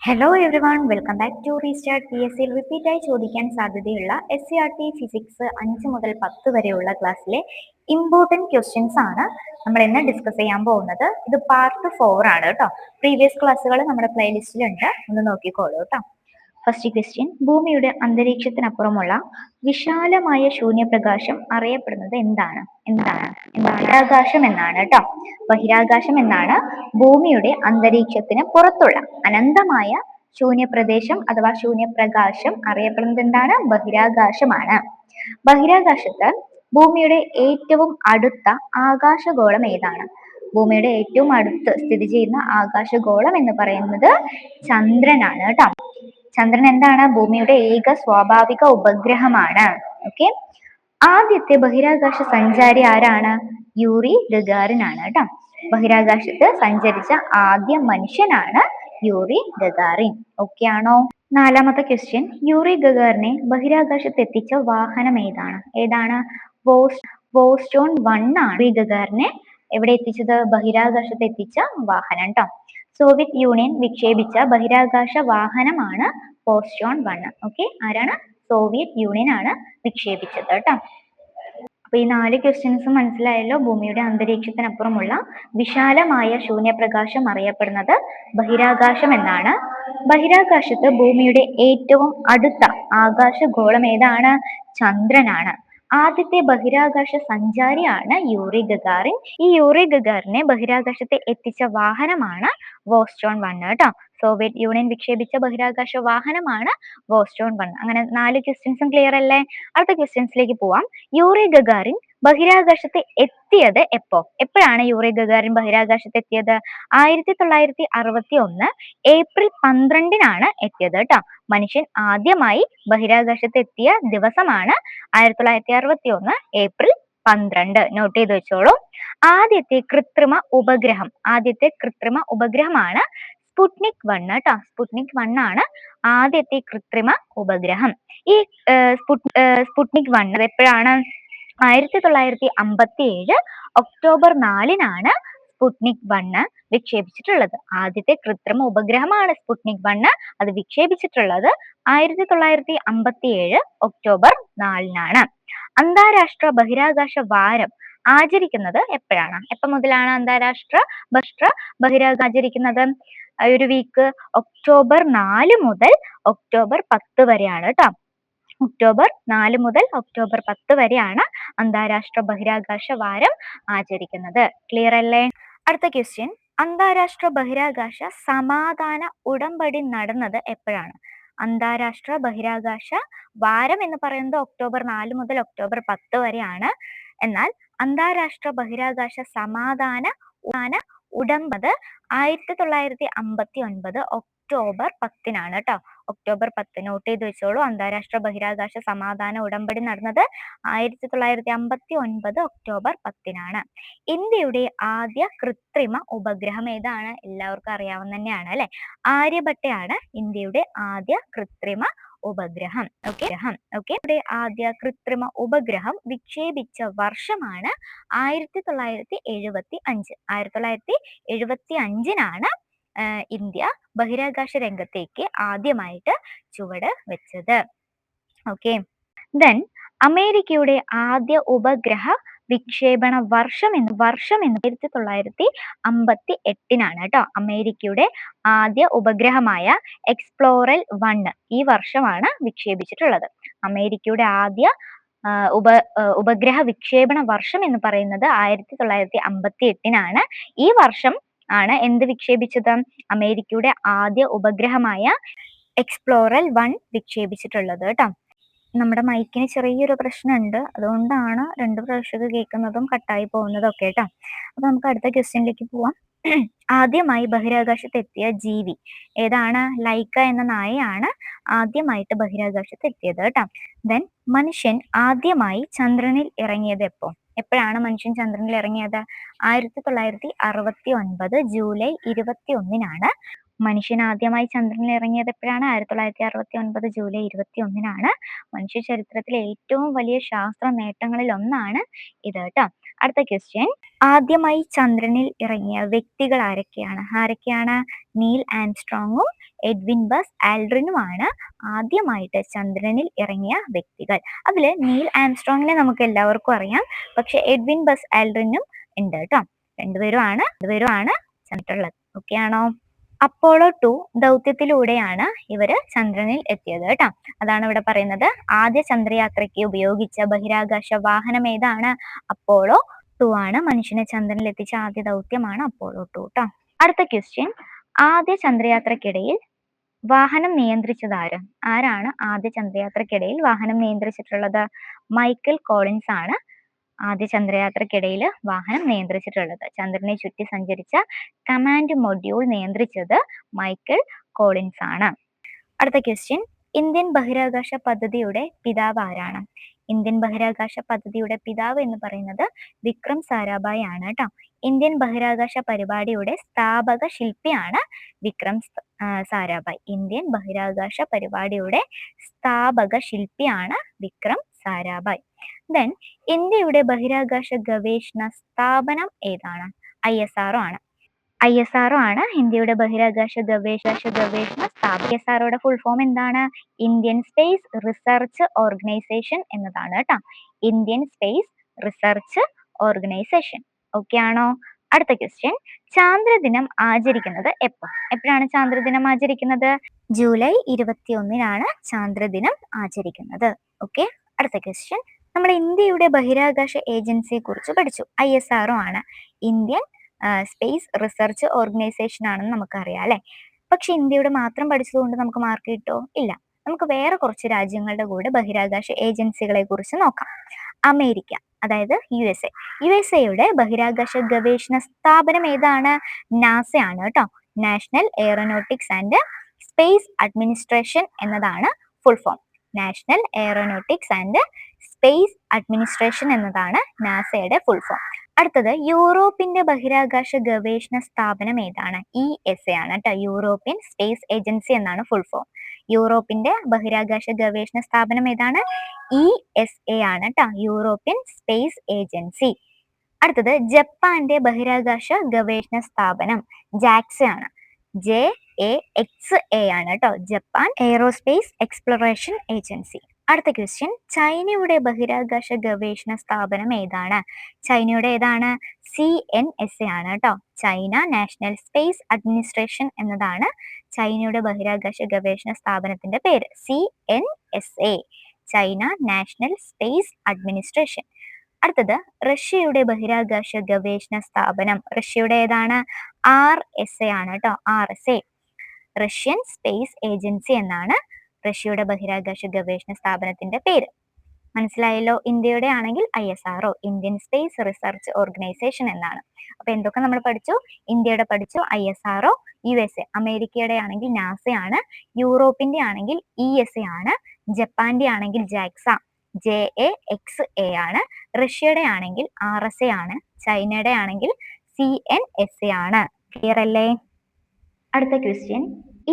Hello everyone, welcome back to restart P S സിയിൽ റിപ്പീറ്റായി ചോദിക്കാൻ സാധ്യതയുള്ള SCRT ഫിസിക്സ് 5 മുതൽ 10 വരെയുള്ള ക്ലാസ്സിലെ ഇമ്പോർട്ടൻറ്റ് ക്വസ്റ്റ്യൻസ് ആണ് നമ്മൾ ഇന്ന് ഡിസ്കസ് ചെയ്യാൻ പോകുന്നത്. ഇത് പാർട്ട് 4 ആണ് കേട്ടോ. പ്രീവിയസ് ക്ലാസ്സുകൾ നമ്മുടെ പ്ലേലിസ്റ്റിലുണ്ട്, ഒന്ന് നോക്കിക്കോളൂ കേട്ടോ. ഫസ്റ്റ് ക്വസ്റ്റ്യൻ, ഭൂമിയുടെ അന്തരീക്ഷത്തിനപ്പുറമുള്ള വിശാലമായ ശൂന്യപ്രകാശം അറിയപ്പെടുന്നത് എന്താണ്? ബഹിരാകാശം എന്നാണ് കേട്ടോ. ബഹിരാകാശം എന്നാണ് ഭൂമിയുടെ അന്തരീക്ഷത്തിന് പുറത്തുള്ള അനന്തമായ ശൂന്യപ്രദേശം അഥവാ ശൂന്യപ്രകാശം അറിയപ്പെടുന്നത് എന്താണ്? ബഹിരാകാശമാണ്. ബഹിരാകാശത്ത് ഭൂമിയുടെ ഏറ്റവും അടുത്ത ആകാശഗോളം ഏതാണ്? ഭൂമിയുടെ ഏറ്റവും അടുത്ത് സ്ഥിതി ചെയ്യുന്ന ആകാശഗോളം എന്ന് പറയുന്നത് ചന്ദ്രനാണ് കേട്ടോ. ചന്ദ്രൻ എന്താണ്? ഭൂമിയുടെ ഏക സ്വാഭാവിക ഉപഗ്രഹമാണ്. ഓക്കെ, ആദ്യത്തെ ബഹിരാകാശ സഞ്ചാരി ആരാണ്? യൂറി ഗഗാറിൻ ആണ് കേട്ടോ. ബഹിരാകാശത്ത് സഞ്ചരിച്ച ആദ്യ മനുഷ്യനാണ് യൂറി ഗഗാറിൻ. ഓക്കെ ആണോ? നാലാമത്തെ ക്വസ്റ്റ്യൻ, യൂറി ഗഗാറിനെ ബഹിരാകാശത്ത് എത്തിച്ച വാഹനം ഏതാണ്? വോസ്റ്റോൺ 1 ആണ് യൂറി ഗഗാറിനെ എവിടെ എത്തിച്ചത്? ബഹിരാകാശത്ത് എത്തിച്ച വാഹനം കേട്ടോ. സോവിയറ്റ് യൂണിയൻ വിക്ഷേപിച്ച ബഹിരാകാശ വാഹനമാണ് വോസ്റ്റോൺ 1. ഓക്കെ, ആരാണ്? സോവിയറ്റ് യൂണിയൻ ആണ് വിക്ഷേപിച്ചത് കേട്ടോ. അപ്പൊ ഈ 4 ക്വസ്റ്റ്യൻസ് മനസ്സിലായല്ലോ. ഭൂമിയുടെ അന്തരീക്ഷത്തിനപ്പുറമുള്ള വിശാലമായ ശൂന്യപ്രകാശം അറിയപ്പെടുന്നത് ബഹിരാകാശം എന്നാണ്. ബഹിരാകാശത്ത് ഭൂമിയുടെ ഏറ്റവും അടുത്ത ആകാശഗോളം ഏതാണ്? ചന്ദ്രനാണ്. ആദ്യത്തെ ബഹിരാകാശ സഞ്ചാരിയാണ് യൂറി ഗഗാറിൻ. ഈ യൂറി ഗഗാറിനെ ബഹിരാകാശത്തെ എത്തിച്ച വാഹനമാണ് വോസ്റ്റോൺ 1 കേട്ടോ. സോവിയറ്റ് യൂണിയൻ വിക്ഷേപിച്ച ബഹിരാകാശ വാഹനമാണ് വോസ്റ്റോൺ 1. അങ്ങനെ 4 ക്വസ്റ്റ്യൻസും ക്ലിയർ അല്ലേ? അടുത്ത ക്വസ്റ്റ്യൻസിലേക്ക് പോവാം. യൂറി ഗഗാറിൻ ബഹിരാകാശത്ത് എത്തിയത് എപ്പോഴാണ് യൂറി ഗഗാറിൻ ബഹിരാകാശത്ത് എത്തിയത്? 1961 ഏപ്രിൽ 12-നാണ് എത്തിയത് കേട്ടോ. മനുഷ്യൻ ആദ്യമായി ബഹിരാകാശത്ത് എത്തിയ ദിവസമാണ് 1961 ഏപ്രിൽ 12. നോട്ട് ചെയ്ത് വെച്ചോളൂ. ആദ്യത്തെ കൃത്രിമ ഉപഗ്രഹമാണ് സ്പുട്നിക് 1 കേട്ടോ. സ്പുട്നിക് 1 ആണ് ആദ്യത്തെ കൃത്രിമ ഉപഗ്രഹം. ഈ സ്പുട്നിക് 1 എപ്പോഴാണ്? 1957 ഒക്ടോബർ 4-നാണ് സ്പുട്നിക് 1 വിക്ഷേപിച്ചിട്ടുള്ളത്. ആദ്യത്തെ കൃത്രിമ ഉപഗ്രഹമാണ് സ്പുട്നിക് 1. അത് വിക്ഷേപിച്ചിട്ടുള്ളത് 1957 ഒക്ടോബർ 4-നാണ്. അന്താരാഷ്ട്ര ബഹിരാകാശ വാരം ആചരിക്കുന്നത് എപ്പോഴാണ്? എപ്പോ മുതലാണ് അന്താരാഷ്ട്ര ബഹിരാകാശം ആചരിക്കുന്നത്? ഒരു വീക്ക് ഒക്ടോബർ 4 മുതൽ ഒക്ടോബർ 10 വരെയാണ് കേട്ടോ. ഒക്ടോബർ 4 മുതൽ ഒക്ടോബർ 10 വരെയാണ് അന്താരാഷ്ട്ര ബഹിരാകാശ വാരം ആചരിക്കുന്നത്. ക്ലിയർ അല്ലേ? അടുത്ത ക്വസ്റ്റ്യൻ, അന്താരാഷ്ട്ര ബഹിരാകാശ സമാധാന ഉടമ്പടി നടന്നത് എപ്പോഴാണ്? അന്താരാഷ്ട്ര ബഹിരാകാശ വാരം എന്ന് പറയുന്നത് ഒക്ടോബർ 4 മുതൽ ഒക്ടോബർ 10 വരെയാണ്. എന്നാൽ അന്താരാഷ്ട്ര ബഹിരാകാശ സമാധാന ഉടമ്പടി 1959 ഒക്ടോബർ 10-നാണ് കേട്ടോ. ഒക്ടോബർ 10 നോട്ട് ചെയ്ത് വെച്ചോളൂ. അന്താരാഷ്ട്ര ബഹിരാകാശ സമാധാന ഉടമ്പടി നടന്നത് 1959 ഒക്ടോബർ 10-നാണ്. ഇന്ത്യയുടെ ആദ്യ കൃത്രിമ ഉപഗ്രഹം ഏതാണ്? എല്ലാവർക്കും അറിയാവുന്ന തന്നെയാണ് അല്ലെ. ആര്യഭട്ടയാണ് ഇന്ത്യയുടെ ആദ്യ കൃത്രിമ ഉപഗ്രഹം. ഓക്കെ, ആദ്യ കൃത്രിമ ഉപഗ്രഹം വിക്ഷേപിച്ച വർഷമാണ് 1975. 1975-നാണ് ഇന്ത്യ ബഹിരാകാശ രംഗത്തേക്ക് ആദ്യമായിട്ട് ചുവട് വെച്ചത്. ഓക്കെ, ദെൻ അമേരിക്കയുടെ ആദ്യ ഉപഗ്രഹ വിക്ഷേപണ വർഷം എന്ന് 1958-നാണ് കേട്ടോ. അമേരിക്കയുടെ ആദ്യ ഉപഗ്രഹമായ എക്സ്പ്ലോറർ 1 ഈ വർഷമാണ് വിക്ഷേപിച്ചിട്ടുള്ളത്. അമേരിക്കയുടെ ആദ്യ ഉപഗ്രഹ വിക്ഷേപണ വർഷം എന്ന് പറയുന്നത് 1958-നാണ്. ഈ വർഷം ആണ് എന്ത് വിക്ഷേപിച്ചത്? അമേരിക്കയുടെ ആദ്യ ഉപഗ്രഹമായ എക്സ്പ്ലോറർ 1 വിക്ഷേപിച്ചിട്ടുള്ളത് കേട്ടോ. നമ്മുടെ മൈക്കിന് ചെറിയൊരു പ്രശ്നമുണ്ട്, അതുകൊണ്ടാണ് 2 പ്രാവശ്യം കേൾക്കുന്നതും കട്ടായി പോകുന്നതും ഒക്കെ കേട്ടോ. അപ്പൊ നമുക്ക് അടുത്ത ക്വസ്റ്റ്യനിലേക്ക് പോവാം. ആദ്യമായി ബഹിരാകാശത്ത് എത്തിയ ജീവി ഏതാണ്? ലൈക്ക എന്ന നായയാണ് ആദ്യമായിട്ട് ബഹിരാകാശത്ത് എത്തിയത് കേട്ടോ. ദെൻ മനുഷ്യൻ ആദ്യമായി ചന്ദ്രനിൽ ഇറങ്ങിയത് എപ്പോഴാണ് മനുഷ്യൻ ചന്ദ്രനിൽ ഇറങ്ങിയത്? 1969 ജൂലൈ 21-നാണ് മനുഷ്യൻ ആദ്യമായി ചന്ദ്രനിൽ ഇറങ്ങിയത്. എപ്പോഴാണ്? 1969 ജൂലൈ 21-നാണ്. മനുഷ്യ ചരിത്രത്തിലെ ഏറ്റവും വലിയ ശാസ്ത്ര നേട്ടങ്ങളിൽ ഒന്നാണ് ഇത് കേട്ടോ. അടുത്ത ക്വസ്റ്റ്യൻ, ആദ്യമായി ചന്ദ്രനിൽ ഇറങ്ങിയ വ്യക്തികൾ ആരൊക്കെയാണ്? നീൽ ആംസ്ട്രോങ്ങും എഡ്വിൻ ബസ് ആൽഡ്രിനുമാണ് ആദ്യമായിട്ട് ചന്ദ്രനിൽ ഇറങ്ങിയ വ്യക്തികൾ. അതില് നീൽ ആംസ്ട്രോങ്ങിനെ നമുക്ക് എല്ലാവർക്കും അറിയാം, പക്ഷെ എഡ്വിൻ ബസ് ആൽഡ്രിനും ഉണ്ട് കേട്ടോ. രണ്ടുപേരുമാണ് ചന്ദ്രനിലുള്ളത്. ഓക്കെ ആണോ? അപ്പോളോ 2 ദൗത്യത്തിലൂടെയാണ് ഇവര് ചന്ദ്രനിൽ എത്തിയത് കേട്ടോ. അതാണ് ഇവിടെ പറയുന്നത്. ആദ്യ ചന്ദ്രയാത്രയ്ക്ക് ഉപയോഗിച്ച ബഹിരാകാശ വാഹനം ഏതാണ്? അപ്പോളോ 2 ആണ്. മനുഷ്യനെ ചന്ദ്രനിൽ എത്തിച്ച ആദ്യ ദൗത്യമാണ് അപ്പോളോ 2 കേട്ടോ. അടുത്ത ക്വസ്റ്റ്യൻ, ആദ്യ ചന്ദ്രയാത്രക്കിടയിൽ വാഹനം നിയന്ത്രിച്ചത് ആരാണ് ആദ്യ ചന്ദ്രയാത്രക്കിടയിൽ വാഹനം നിയന്ത്രിച്ചിട്ടുള്ളത്? മൈക്കൽ കോളിൻസ് ആണ് ആദ്യ ചന്ദ്രയാത്രക്കിടയിൽ വാഹനം നിയന്ത്രിച്ചിട്ടുള്ളത്. ചന്ദ്രനെ ചുറ്റി സഞ്ചരിച്ച കമാൻഡ് മൊഡ്യൂൾ നിയന്ത്രിച്ചത് മൈക്കൽ കോളിൻസ് ആണ്. അടുത്ത ക്വസ്റ്റ്യൻ, ഇന്ത്യൻ ബഹിരാകാശ പദ്ധതിയുടെ പിതാവ് ആരാണ്? ഇന്ത്യൻ ബഹിരാകാശ പദ്ധതിയുടെ പിതാവ് എന്ന് പറയുന്നത് വിക്രം സാരാഭായ് ആണ് കേട്ടോ. ഇന്ത്യൻ ബഹിരാകാശ പരിപാടിയുടെ സ്ഥാപക ശില്പിയാണ് വിക്രം സാരാഭായ്. ഇന്ത്യൻ ബഹിരാകാശ പരിപാടിയുടെ സ്ഥാപക ശില്പിയാണ് വിക്രം സാരാഭായ്. ദെൻ ഇന്ത്യയുടെ ബഹിരാകാശ ഗവേഷണ സ്ഥാപനം ഏതാണ്? ISRO ആണ്. ISRO ആണ് ഇന്ത്യയുടെ ബഹിരാകാശ ഗവേഷണ സ്ഥാപനം. ISROയുടെ ഫുൾ ഫോം എന്താണ്? ഇന്ത്യൻ സ്പേസ് റിസർച്ച് ഓർഗനൈസേഷൻ എന്നതാണ് കേട്ടോ. Indian space research organisation. Okay ആണോ? അടുത്ത ക്വസ്റ്റ്യൻ, ചാന്ദ്രദിനം ആചരിക്കുന്നത് എപ്പോഴാണ് ചാന്ദ്രദിനം ആചരിക്കുന്നത്? ജൂലൈ 21-നാണ് ചാന്ദ്രദിനം ആചരിക്കുന്നത്. ഓക്കെ. അടുത്ത ക്വസ്റ്റ്യൻ, നമ്മൾ ഇന്ത്യയുടെ ബഹിരാകാശ ഏജൻസിയെ കുറിച്ച് പഠിച്ചു. ISRO ആണ്. ഇന്ത്യൻ സ്പേസ് റിസർച്ച് ഓർഗനൈസേഷൻ ആണെന്ന് നമുക്കറിയാം അല്ലെ. പക്ഷെ ഇന്ത്യയുടെ മാത്രം പഠിച്ചതുകൊണ്ട് നമുക്ക് മാർക്ക് കിട്ടോ? ഇല്ല. നമുക്ക് വേറെ കുറച്ച് രാജ്യങ്ങളുടെ കൂടെ ബഹിരാകാശ ഏജൻസികളെ കുറിച്ച് നോക്കാം. അമേരിക്ക, അതായത് USA ബഹിരാകാശ ഗവേഷണ സ്ഥാപനം ഏതാണ്? നാസ ആണ് കേട്ടോ. National Aeronautics and Space Administration എന്നതാണ് full form. National Aeronautics and Space Administration എന്നതാണ് നാസയുടെ ഫുൾ ഫോം. അടുത്തത്, യൂറോപ്പിന്റെ ബഹിരാകാശ ഗവേഷണ സ്ഥാപനം ഏതാണ്? ESA ആണ് കേട്ടോ. യൂറോപ്യൻ സ്പേസ് ഏജൻസി എന്നാണ് ഫുൾ ഫോം. യൂറോപ്പിന്റെ ബഹിരാകാശ ഗവേഷണ സ്ഥാപനം ഏതാണ്? ESA ആണ് കേട്ടോ. European space agency. അടുത്തത്, ജപ്പാന്റെ ബഹിരാകാശ ഗവേഷണ സ്ഥാപനം JAXA ആണ്. JAXA ആണ് കേട്ടോ. Japan aerospace exploration agency. അടുത്ത ക്വസ്റ്റ്യൻ, ചൈനയുടെ ബഹിരാകാശ ഗവേഷണ സ്ഥാപനം ഏതാണ്? ചൈനയുടെ ഏതാണ്? CNSA ആണ് കേട്ടോ. ചൈന നാഷണൽ സ്പേസ് അഡ്മിനിസ്ട്രേഷൻ എന്നതാണ് ചൈനയുടെ ബഹിരാകാശ ഗവേഷണ സ്ഥാപനത്തിന്റെ പേര്. CNSA, China national space administration. അടുത്തത്, റഷ്യയുടെ ബഹിരാകാശ ഗവേഷണ സ്ഥാപനം. റഷ്യയുടെ ഏതാണ്? RSA ആണ് കേട്ടോ. RSA, റഷ്യൻ സ്പേസ് ഏജൻസി എന്നാണ് റഷ്യയുടെ ബഹിരാകാശ ഗവേഷണ സ്ഥാപനത്തിന്റെ പേര്. മനസ്സിലായല്ലോ? ഇന്ത്യയുടെ ആണെങ്കിൽ ISRO, Indian space research organisation എന്നാണ്. അപ്പൊ എന്തൊക്കെ നമ്മൾ പഠിച്ചു? ഇന്ത്യയുടെ പഠിച്ചു ISRO, USA. അമേരിക്കയുടെ ആണെങ്കിൽ നാസ ആണ്. യൂറോപ്പിന്റെ ആണെങ്കിൽ ESA ആണ്. ജപ്പാന്റെ ആണെങ്കിൽ JAXA ആണ്. റഷ്യയുടെ ആണെങ്കിൽ RSA ആണ്. ചൈനയുടെ ആണെങ്കിൽ CNSA ആണ്. ക്ലിയർ അല്ലേ? അടുത്ത ക്വസ്റ്റ്യൻ,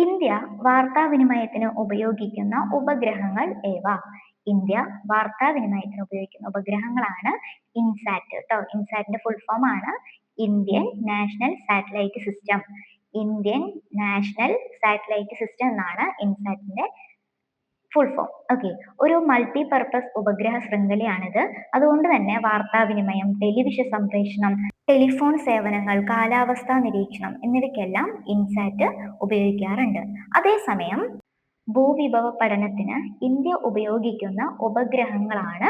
ഇന്ത്യ വാർത്താവിനിമയത്തിന് ഉപയോഗിക്കുന്ന ഉപഗ്രഹങ്ങൾ ഏവ? ഇന്ത്യ വാർത്താവിനിമയത്തിന് ഉപയോഗിക്കുന്ന ഉപഗ്രഹങ്ങളാണ് ഇൻസാറ്റ് കേട്ടോ. ഇൻസാറ്റിന്റെ ഫുൾ ഫോം ആണ് Indian National Satellite system. Indian National Satellite system എന്നാണ് ഇൻസാറ്റിന്റെ ഫുൾ ഫോം. ഓക്കെ. ഒരു മൾട്ടി പർപ്പസ് ഉപഗ്രഹ ശൃംഖലയാണിത്. അതുകൊണ്ട് തന്നെ വാർത്താവിനിമയം, ടെലിവിഷൻ സംപ്രേഷണം, ടെലിഫോൺ സേവനങ്ങൾ, കാലാവസ്ഥാ നിരീക്ഷണം എന്നിവയ്ക്കെല്ലാം ഇൻസാറ്റ് ഉപയോഗിക്കാറുണ്ട്. അതേസമയം ഭൂവിഭവ പഠനത്തിന് ഇന്ത്യ ഉപയോഗിക്കുന്ന ഉപഗ്രഹങ്ങളാണ്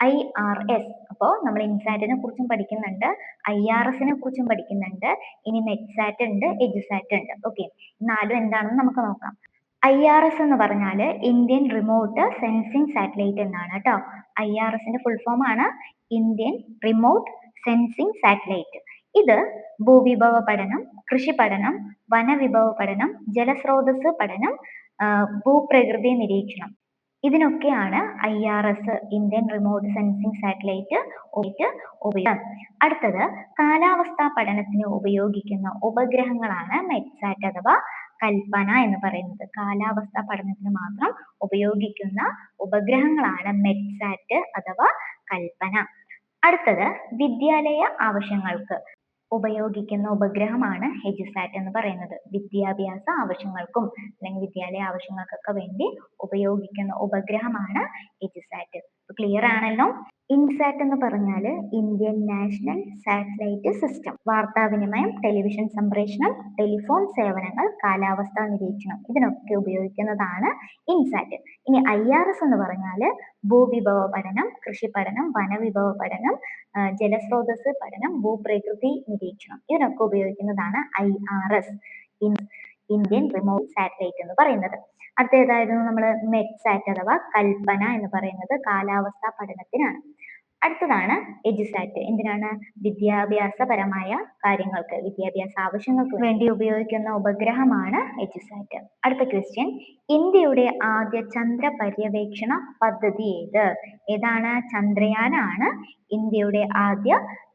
IRS. അപ്പോൾ നമ്മൾ ഇൻസാറ്റിനെ കുറിച്ചും പഠിക്കുന്നുണ്ട്, IRSനെ കുറിച്ചും പഠിക്കുന്നുണ്ട്. ഇനി മെറ്റ്സാറ്റ് ഉണ്ട്, എജുസാറ്റ് ഉണ്ട്. ഓക്കെ. നാലും എന്താണെന്ന് നമുക്ക് നോക്കാം. IRS എന്ന് പറഞ്ഞാൽ ഇന്ത്യൻ റിമോട്ട് സെൻസിങ് സാറ്റലൈറ്റ് എന്നാണ് കേട്ടോ. IRSന്റെ ഫുൾ ഫോം ആണ് ഇന്ത്യൻ റിമോട്ട് സെൻസിങ് സാറ്റലൈറ്റ്. ഇത് ഭൂവിഭവ പഠനം, കൃഷി പഠനം, വനവിഭവ പഠനം, ജലസ്രോതസ് പഠനം, ഭൂപ്രകൃതി നിരീക്ഷണം, ഇതിനൊക്കെയാണ് IRS, Indian remote sensing satellite ഉപയോഗിക്കുന്നത്. അടുത്തത്, കാലാവസ്ഥാ പഠനത്തിന് ഉപയോഗിക്കുന്ന ഉപഗ്രഹങ്ങളാണ് മെറ്റ്സാറ്റ് അഥവാ കൽപ്പന എന്ന് പറയുന്നത്. കാലാവസ്ഥാ പഠനത്തിന് മാത്രം ഉപയോഗിക്കുന്ന ഉപഗ്രഹങ്ങളാണ് മെറ്റ്സാറ്റ് അഥവാ കൽപ്പന. അടുത്തത് വിദ്യാലയ ആവശ്യങ്ങൾക്ക് ഉപയോഗിക്കുന്ന ഉപഗ്രഹമാണ് എജുസാറ്റ് എന്ന് പറയുന്നത്. വിദ്യാഭ്യാസ ആവശ്യങ്ങൾക്കും അല്ലെങ്കിൽ വിദ്യാലയ ആവശ്യങ്ങൾക്കൊക്കെ വേണ്ടി ഉപയോഗിക്കുന്ന ഉപഗ്രഹമാണ് എജുസാറ്റ്. ക്ലിയർ ആണല്ലോ? ഇൻസാറ്റ് എന്ന് പറഞ്ഞാല് ഇന്ത്യൻ നാഷണൽ സാറ്റലൈറ്റ് സിസ്റ്റം. വാർത്താവിനിമയം, ടെലിവിഷൻ സംപ്രേഷണം, ടെലിഫോൺ സേവനങ്ങൾ, കാലാവസ്ഥാ നിരീക്ഷണം ഇതിനൊക്കെ ഉപയോഗിക്കുന്നതാണ് ഇൻസാറ്റ്. ഇനി IRS എന്ന് പറഞ്ഞാല് ഭൂവിഭവ പഠനം, കൃഷി പഠനം, വനവിഭവ പഠനം, ജലസ്രോതസ് പഠനം, ഭൂപ്രകൃതി നിരീക്ഷണം ഇതിനൊക്കെ ഉപയോഗിക്കുന്നതാണ് IRS, ഇന്ത്യൻ റിമോട്ട് സാറ്റലൈറ്റ് എന്ന് പറയുന്നത്. അടുത്തേതായിരുന്നു നമ്മൾ മെറ്റ്സാറ്റ് അഥവാ കൽപ്പന എന്ന് പറയുന്നത് കാലാവസ്ഥാ പഠനത്തിനാണ്. അടുത്തതാണ് എജുസാറ്റ്. എന്തിനാണ്? വിദ്യാഭ്യാസപരമായ കാര്യങ്ങൾക്ക്, വിദ്യാഭ്യാസ ആവശ്യങ്ങൾക്ക് വേണ്ടി ഉപയോഗിക്കുന്ന ഉപഗ്രഹമാണ് എജുസാറ്റ്. അടുത്ത ക്വസ്റ്റ്യൻ, ഇന്ത്യയുടെ ആദ്യ ചന്ദ്ര പര്യവേക്ഷണ പദ്ധതി ഏത്? ഏതാണ്? ചന്ദ്രയാനാണ് ഇന്ത്യയുടെ ആദ്യ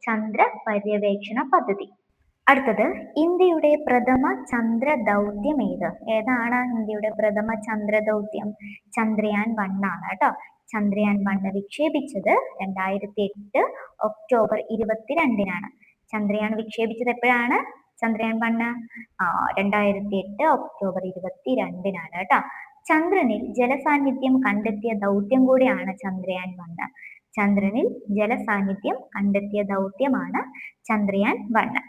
ചന്ദ്ര പര്യവേക്ഷണ പദ്ധതി. അടുത്തത്, ഇന്ത്യയുടെ പ്രഥമ ചന്ദ്ര ദൗത്യം ഏത്? ഏതാണ് ഇന്ത്യയുടെ പ്രഥമ ചന്ദ്ര ദൗത്യം? ചന്ദ്രയാൻ 1 ആണ് കേട്ടോ. ചന്ദ്രയാൻ 1 വിക്ഷേപിച്ചത് 2008 ഒക്ടോബർ 22-നാണ്. ചന്ദ്രയാൻ വിക്ഷേപിച്ചത് എപ്പോഴാണ്? ചന്ദ്രയാൻ 1 2008 ഒക്ടോബർ 22-നാണ് കേട്ടോ. ചന്ദ്രനിൽ ജലസാന്നിധ്യം കണ്ടെത്തിയ ദൗത്യം കൂടിയാണ് ചന്ദ്രയാൻ 1. ചന്ദ്രനിൽ ജലസാന്നിധ്യം കണ്ടെത്തിയ ദൗത്യമാണ് ചന്ദ്രയാൻ 1.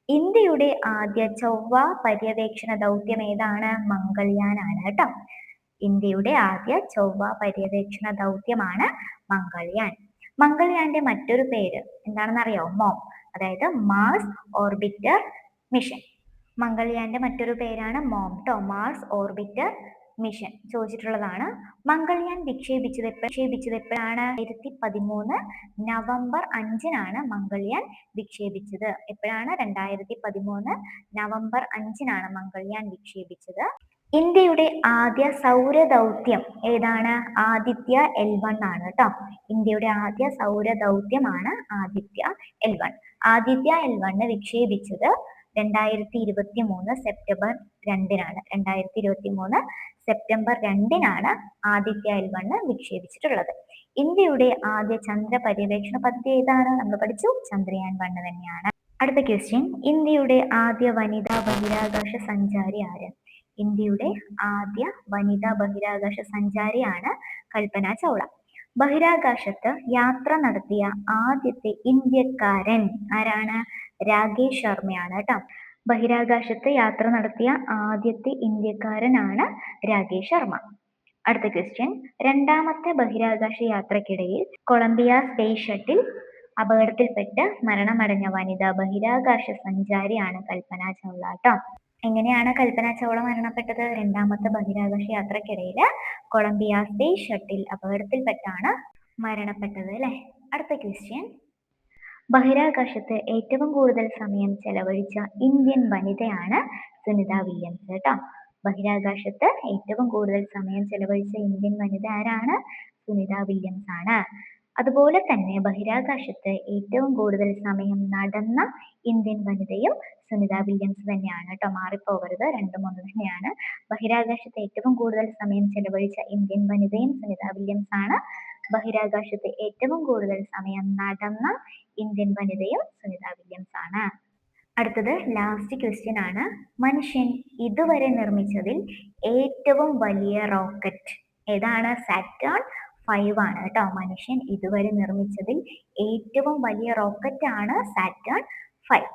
ഇന്ത്യയുടെ ആദ്യ ചൊവ്വ പര്യവേക്ഷണ ദൗത്യം ഏതാണ്? മംഗൾയാൻ ആണ് കേട്ടോ. ഇന്ത്യയുടെ ആദ്യ ചൊവ്വ പര്യവേക്ഷണ ദൗത്യമാണ് മംഗൾയാൻ. മംഗൾയാന്റെ മറ്റൊരു പേര് എന്താണെന്ന് അറിയോ? മോം, അതായത് മാർസ് ഓർബിറ്റർ മിഷൻ. മംഗൾയാന്റെ മറ്റൊരു പേരാണ് മോം ട്ടോ, മാർസ് ഓർബിറ്റർ മിഷൻ ചോദിച്ചിട്ടുള്ളതാണ്. മംഗൾയാൻ വിക്ഷേപിച്ചത് എപ്പോഴാണ്? 2013 നവംബർ 5-നാണ് മംഗൾയാൻ വിക്ഷേപിച്ചത്. എപ്പോഴാണ്? 2013 നവംബർ 5-നാണ് മംഗൾയാൻ വിക്ഷേപിച്ചത്. ഇന്ത്യയുടെ ആദ്യ സൗരദൗത്യം ഏതാണ്? ആദിത്യ L1 ആണ് കേട്ടോ. ഇന്ത്യയുടെ ആദ്യ സൗരദൗത്യമാണ് ആദിത്യ L1. ആദിത്യ L1 വിക്ഷേപിച്ചത് 2023 സെപ്റ്റംബർ 2-നാണ്. 2023 സെപ്റ്റംബർ 2-നാണ് ആദിത്യ L1 വിക്ഷേപിച്ചിട്ടുള്ളത്. ഇന്ത്യയുടെ ആദ്യ ചന്ദ്ര പര്യവേക്ഷണ പദ്ധതി ഏതാണ്? നമ്മൾ പഠിച്ചു, ചന്ദ്രയാൻ 1 തന്നെയാണ്. അടുത്ത ക്വസ്റ്റ്യൻ, ഇന്ത്യയുടെ ആദ്യ വനിതാ ബഹിരാകാശ സഞ്ചാരി ആര്? ഇന്ത്യയുടെ ആദ്യ വനിതാ ബഹിരാകാശ സഞ്ചാരിയാണ് കൽപ്പന ചൗള. ബഹിരാകാശത്ത് യാത്ര നടത്തിയ ആദ്യത്തെ ഇന്ത്യക്കാരൻ ആരാണ്? രാകേഷ് ശർമ്മയാണ് കേട്ടോ. ബഹിരാകാശത്ത് യാത്ര നടത്തിയ ആദ്യത്തെ ഇന്ത്യക്കാരനാണ് രാകേഷ് ശർമ്മ. അടുത്ത ക്വസ്റ്റ്യൻ, രണ്ടാമത്തെ ബഹിരാകാശ യാത്രക്കിടയിൽ കൊളംബിയ സ്പേസ് ഷട്ടിൽ അപകടത്തിൽപ്പെട്ട് മരണമടഞ്ഞ വനിതാ ബഹിരാകാശ സഞ്ചാരിയാണ് കൽപ്പന ചൗള കേട്ടോ. എങ്ങനെയാണ് കൽപ്പന ചൗള മരണപ്പെട്ടത്? രണ്ടാമത്തെ ബഹിരാകാശ യാത്രക്കിടയിൽ കൊളംബിയ സ്പേസ് ഷട്ടിൽ അപകടത്തിൽപ്പെട്ടാണ് മരണപ്പെട്ടത് അല്ലെ. അടുത്ത ക്വസ്റ്റ്യൻ, ബഹിരാകാശത്ത് ഏറ്റവും കൂടുതൽ സമയം ചെലവഴിച്ച ഇന്ത്യൻ വനിതയാണ് സുനിത വില്യംസ് കേട്ടോ. ബഹിരാകാശത്ത് ഏറ്റവും കൂടുതൽ സമയം ചെലവഴിച്ച ഇന്ത്യൻ വനിത ആരാണ്? സുനിത വില്യംസ് ആണ്. അതുപോലെ തന്നെ ബഹിരാകാശത്ത് ഏറ്റവും കൂടുതൽ സമയം നടന്ന ഇന്ത്യൻ വനിതയും സുനിത വില്യംസ് തന്നെയാണ് കേട്ടോ. മാറിപ്പോകരുത്, രണ്ടും ഒന്ന് തന്നെയാണ്. ബഹിരാകാശത്ത് ഏറ്റവും കൂടുതൽ സമയം ചെലവഴിച്ച ഇന്ത്യൻ വനിതയും സുനിത വില്യംസ് ആണ്. ബഹിരാകാശത്ത് ഏറ്റവും കൂടുതൽ സമയം നടന്ന ഇന്ത്യൻ വനിതയും സുനിത വില്യംസ് ആണ്. അടുത്തത് ലാസ്റ്റ് ക്വസ്റ്റ്യൻ ആണ്. മനുഷ്യൻ ഇതുവരെ നിർമ്മിച്ചതിൽ ഏറ്റവും വലിയ റോക്കറ്റ് ഏതാണ്? സാറ്റേൺ 5 ആണ് കേട്ടോ. മനുഷ്യൻ ഇതുവരെ നിർമ്മിച്ചതിൽ ഏറ്റവും വലിയ റോക്കറ്റ് ആണ് സാറ്റേൺ 5.